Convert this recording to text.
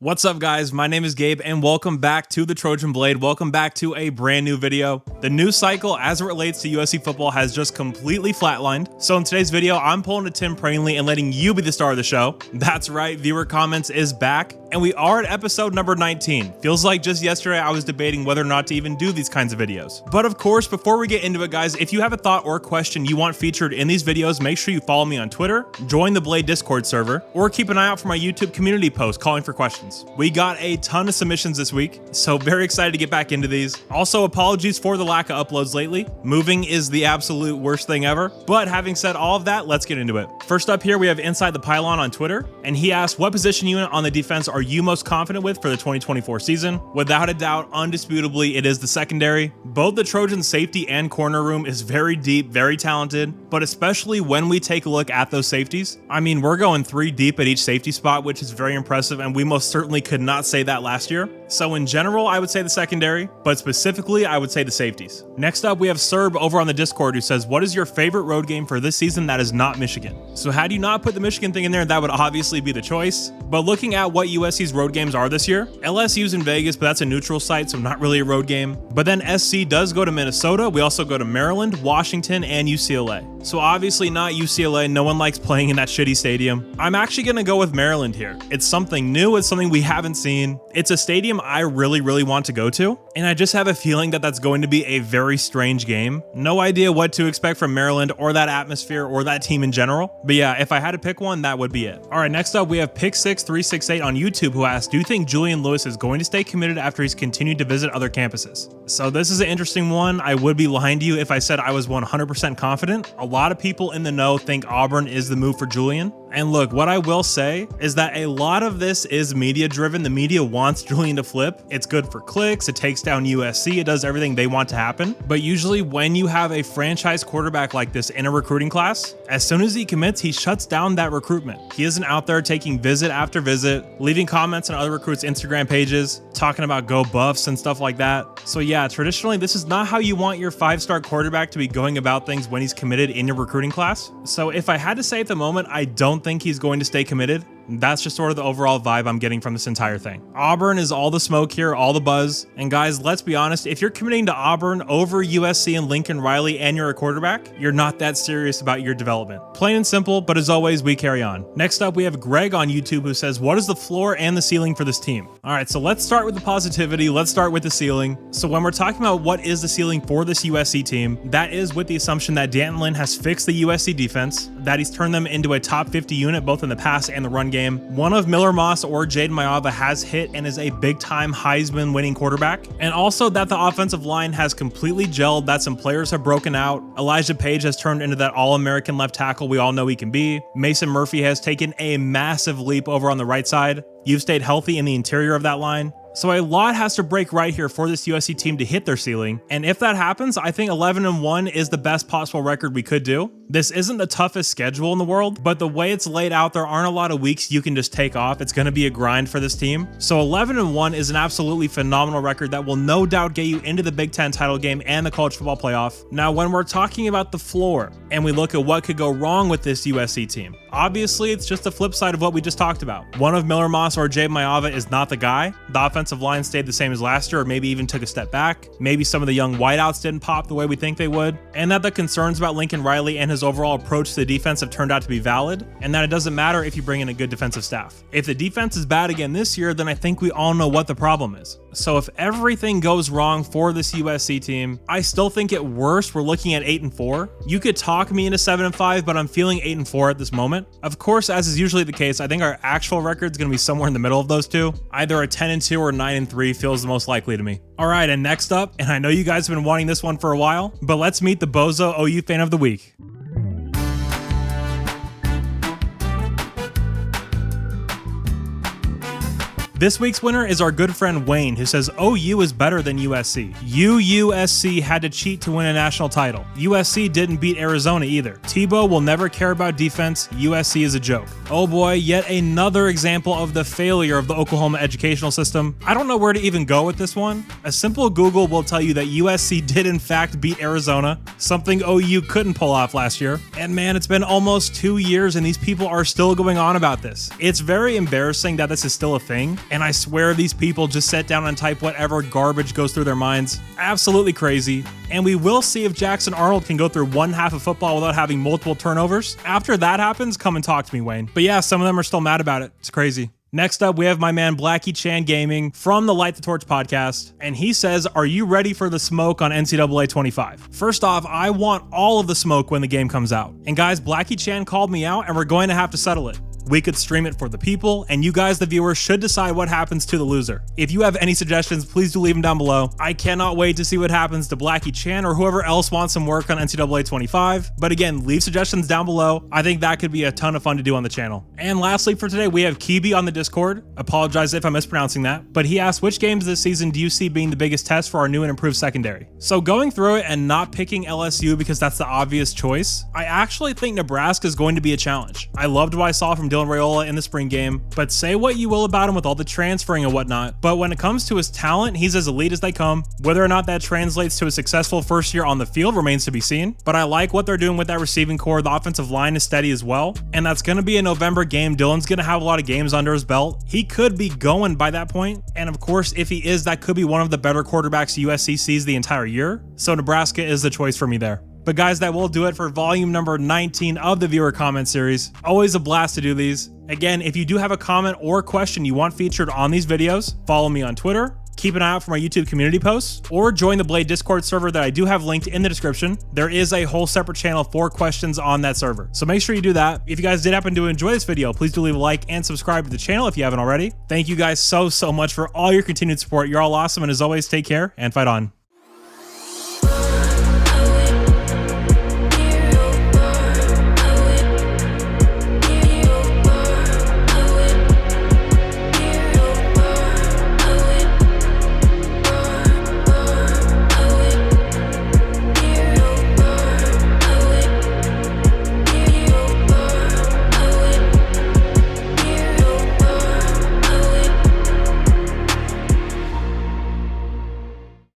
What's up, guys? My name is Gabe and welcome back to the Trojan Blade. Welcome back to a brand new video. The news cycle as it relates to USC football has just completely flatlined. So in today's video, I'm pulling a Tim Prangley and letting you be the star of the show. That's right, viewer comments is back and we are at episode number 19. Feels like just yesterday I was debating whether or not to even do these kinds of videos. But of course, before we get into it, guys, if you have a thought or question you want featured in these videos, make sure you follow me on Twitter, join the Blade Discord server, or keep an eye out for my YouTube community post calling for questions. We got a ton of submissions this week, so very excited to get back into these. Also, apologies for the lack of uploads lately. Moving is the absolute worst thing ever. But having said all of that, let's get into it. First up here, we have Inside the Pylon on Twitter, and he asked, what position unit on the defense are you most confident with for the 2024 season? Without a doubt, undisputably, it is the secondary. Both the Trojan safety and corner room is very deep, very talented, but especially when we take a look at those safeties. I mean, we're going 3 deep at each safety spot, which is very impressive, and we most certainly could not say that last year. So in general, I would say the secondary, but specifically, I would say the safeties. Next up, we have Serb over on the Discord who says, what is your favorite road game for this season that is not Michigan? So had you not put the Michigan thing in there, that would obviously be the choice. But looking at what USC's road games are this year, LSU's in Vegas, but that's a neutral site, so not really a road game. But then SC does go to Minnesota. We also go to Maryland, Washington, and UCLA. So obviously not UCLA. No one likes playing in that shitty stadium. I'm actually going to go with Maryland here. It's something new. It's something we haven't seen. It's a stadium I really want to go to. And I just have a feeling that that's going to be a very strange game. No idea what to expect from Maryland or that atmosphere or that team in general. But yeah, if I had to pick one, that would be it. All right, next up, we have Pick6368 on YouTube who asked, do you think Julian Lewis is going to stay committed after he's continued to visit other campuses? So this is an interesting one. I would be lying to you if I said I was 100% confident. A lot of people in the know think Auburn is the move for Julian. And look, what I will say is that a lot of this is media driven. The media wants Julian to flip. It's good for clicks. It takes down USC. It does everything they want to happen. But usually when you have a franchise quarterback like this in a recruiting class, as soon as he commits, he shuts down that recruitment. He isn't out there taking visit after visit, leaving comments on other recruits' Instagram pages, talking about go Buffs and stuff like that. So yeah, traditionally, this is not how you want your 5-star quarterback to be going about things when he's committed in your recruiting class. So if I had to say at the moment, I don't think he's going to stay committed. That's just sort of the overall vibe I'm getting from this entire thing. Auburn is all the smoke here, all the buzz. And guys, let's be honest, if you're committing to Auburn over USC and Lincoln Riley and you're a quarterback, you're not that serious about your development. Plain and simple, but as always, we carry on. Next up, we have Greg on YouTube who says, what is the floor and the ceiling for this team? All right, so let's start with the positivity. Let's start with the ceiling. So when we're talking about what is the ceiling for this USC team, that is with the assumption that Dantlin has fixed the USC defense, that he's turned them into a top 50 unit, both in the pass and the run game. One of Miller Moss or Jaden Maiava has hit and is a big-time Heisman winning quarterback. And also that the offensive line has completely gelled, that some players have broken out. Elijah Page has turned into that All-American left tackle we all know he can be. Mason Murphy has taken a massive leap over on the right side. You've stayed healthy in the interior of that line. So a lot has to break right here for this USC team to hit their ceiling. And if that happens, I think 11-1 is the best possible record we could do. This isn't the toughest schedule in the world, but the way it's laid out, there aren't a lot of weeks you can just take off. It's going to be a grind for this team. So 11-1 is an absolutely phenomenal record that will no doubt get you into the Big Ten title game and the college football playoff. Now, when we're talking about the floor and we look at what could go wrong with this USC team, obviously it's just the flip side of what we just talked about. One of Miller Moss or Jaden Maiava is not the guy. The offensive line stayed the same as last year, or maybe even took a step back. Maybe some of the young wideouts didn't pop the way we think they would, and that the concerns about Lincoln Riley and his overall approach to the defense have turned out to be valid, and that it doesn't matter if you bring in a good defensive staff. If the defense is bad again this year, then I think we all know what the problem is. So if everything goes wrong for this USC team, I still think at worst we're looking at 8-4. You could talk me into 7-5, but I'm feeling 8-4 at this moment. Of course, as is usually the case, I think our actual record is going to be somewhere in the middle of those two. Either a 10-2 or 9-3 feels the most likely to me. All right, and next up, and I know you guys have been wanting this one for a while, but let's meet the Bozo OU fan of the week. This week's winner is our good friend Wayne, who says OU is better than USC. USC had to cheat to win a national title. USC didn't beat Arizona either. Tebow will never care about defense. USC is a joke. Oh boy, yet another example of the failure of the Oklahoma educational system. I don't know where to even go with this one. A simple Google will tell you that USC did in fact beat Arizona, something OU couldn't pull off last year. And man, it's been almost 2 years and these people are still going on about this. It's very embarrassing that this is still a thing. And I swear these people just sit down and type whatever garbage goes through their minds. Absolutely crazy. And we will see if Jackson Arnold can go through one half of football without having multiple turnovers. After that happens, come and talk to me, Wayne. But yeah, some of them are still mad about it. It's crazy. Next up, we have my man Blackie Chan Gaming from the Light the Torch podcast, and he says, are you ready for the smoke on NCAA 25? First off, I want all of the smoke when the game comes out. And guys, Blackie Chan called me out, and we're going to have to settle it. We could stream it for the people, and you guys, the viewers, should decide what happens to the loser. If you have any suggestions, please do leave them down below. I cannot wait to see what happens to Blackie Chan or whoever else wants some work on NCAA 25. But again, leave suggestions down below. I think that could be a ton of fun to do on the channel. And lastly for today, we have Kibi on the Discord. Apologize if I'm mispronouncing that. But he asked, which games this season do you see being the biggest test for our new and improved secondary? So going through it and not picking LSU because that's the obvious choice, I actually think Nebraska is going to be a challenge. I loved what I saw from Dylan Raiola in the spring game, but say what you will about him with all the transferring and whatnot, but when it comes to his talent, he's as elite as they come. Whether or not that translates to a successful first year on the field remains to be seen, but I like what they're doing with that receiving core. The offensive line is steady as well, and that's going to be a November game. Dylan's going to have a lot of games under his belt. He could be going by that point, and of course, if he is, that could be one of the better quarterbacks USC sees the entire year, so Nebraska is the choice for me there. But guys, that will do it for volume number 19 of the viewer comment series. Always a blast to do these. Again, if you do have a comment or question you want featured on these videos, follow me on Twitter, keep an eye out for my YouTube community posts, or join the Blade Discord server that I do have linked in the description. There is a whole separate channel for questions on that server, so make sure you do that. If you guys did happen to enjoy this video, please do leave a like and subscribe to the channel if you haven't already. Thank you guys so much for all your continued support. You're all awesome, and as always, take care and fight on.